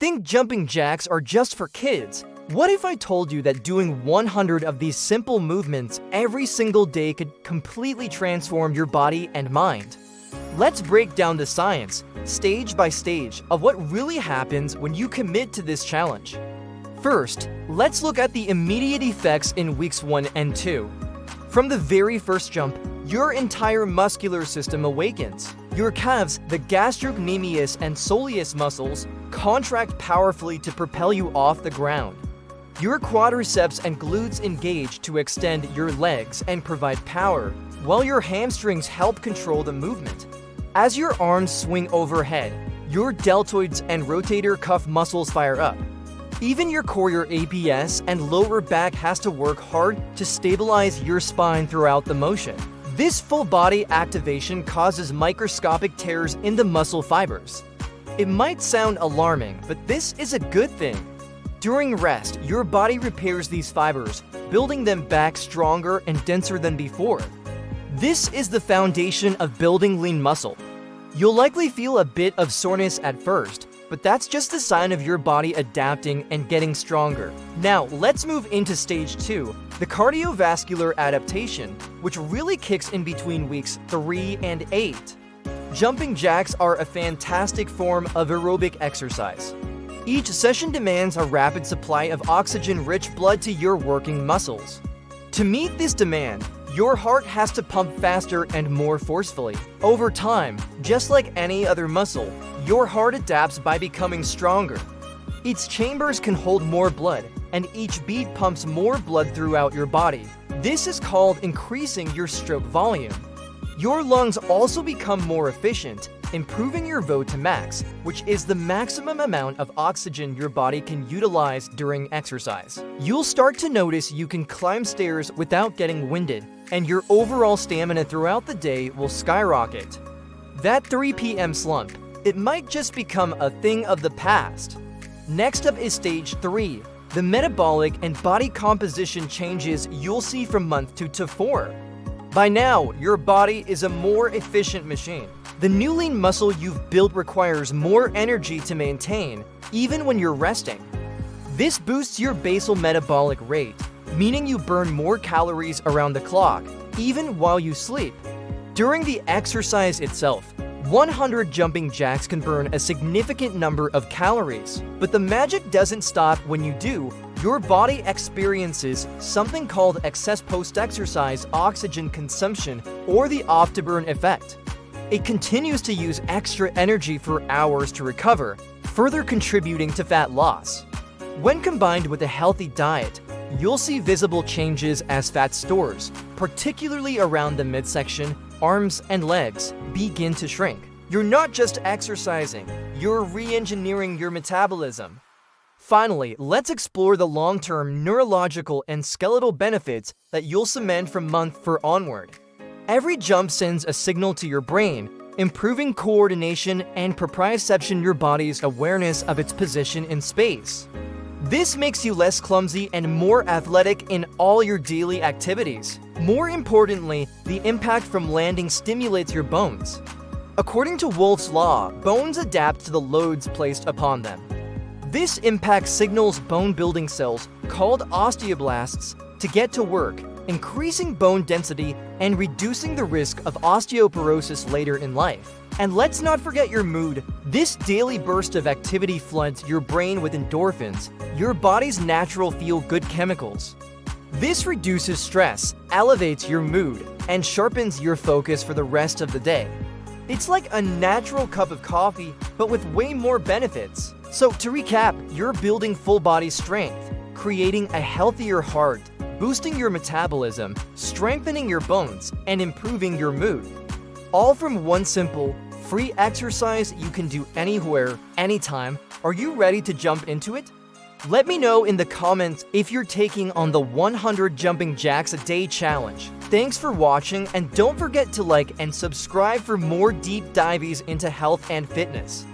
think jumping jacks are just for kids. What if I told you that doing 100 of these simple movements every single day could completely transform your body and mind? Let's break down the science, stage by stage, of what really happens when you commit to this challenge. First, let's look at the immediate effects in weeks 1 and 2. From the very first jump, your entire muscular system awakens. Your calves, the gastrocnemius and soleus muscles, contract powerfully to propel you off the ground. Your quadriceps and glutes engage to extend your legs and provide power, while your hamstrings help control the movement. As your arms swing overhead, your deltoids and rotator cuff muscles fire up. Even your core, your APS, and lower back has to work hard to stabilize your spine throughout the motion. This full body activation causes microscopic tears in the muscle fibers. It might sound alarming, but this is a good thing. During rest, your body repairs these fibers, building them back stronger and denser than before. This is the foundation of building lean muscle. You'll likely feel a bit of soreness at first, but that's just a sign of your body adapting and getting stronger. Now, let's move into stage 2, the cardiovascular adaptation, which really kicks in between weeks 3 and 8. Jumping jacks are a fantastic form of aerobic exercise. Each session demands a rapid supply of oxygen-rich blood to your working muscles. To meet this demand, your heart has to pump faster and more forcefully. Over time, just like any other muscle, your heart adapts by becoming stronger. Its chambers can hold more blood, and each beat pumps more blood throughout your body. This is called increasing your stroke volume. Your lungs also become more efficient, improving your VO2 to max, which is the maximum amount of oxygen your body can utilize during exercise. You'll start to notice you can climb stairs without getting winded, and your overall stamina throughout the day will skyrocket. That 3 p.m. slump, it might just become a thing of the past. Next up is stage 3, the metabolic and body composition changes you'll see from month 2 to 4. By now, your body is a more efficient machine. The new lean muscle you've built requires more energy to maintain, even when you're resting. This boosts your basal metabolic rate, meaning you burn more calories around the clock, even while you sleep. During the exercise itself, 100 jumping jacks can burn a significant number of calories. But the magic doesn't stop when you do. Your body experiences something called excess post-exercise oxygen consumption, or the afterburn effect. It continues to use extra energy for hours to recover, further contributing to fat loss. When combined with a healthy diet, you'll see visible changes as fat stores, particularly around the midsection, arms, and legs, begin to shrink. You're not just exercising, you're re-engineering your metabolism. Finally, let's explore the long-term neurological and skeletal benefits that you'll cement from month 4 onward. Every jump sends a signal to your brain, improving coordination and proprioception, your body's awareness of its position in space. This makes you less clumsy and more athletic in all your daily activities. More importantly, the impact from landing stimulates your bones. According to Wolff's law, bones adapt to the loads placed upon them. This impact signals bone-building cells, called osteoblasts, to get to work, increasing bone density and reducing the risk of osteoporosis later in life. And let's not forget your mood. This daily burst of activity floods your brain with endorphins, your body's natural feel-good chemicals. This reduces stress, elevates your mood, and sharpens your focus for the rest of the day. It's like a natural cup of coffee, but with way more benefits. So to recap, you're building full body strength, creating a healthier heart, boosting your metabolism, strengthening your bones, and improving your mood. All from one simple, free exercise you can do anywhere, anytime. Are you ready to jump into it? Let me know in the comments if you're taking on the 100 jumping jacks a day challenge. Thanks for watching, and don't forget to like and subscribe for more deep dives into health and fitness.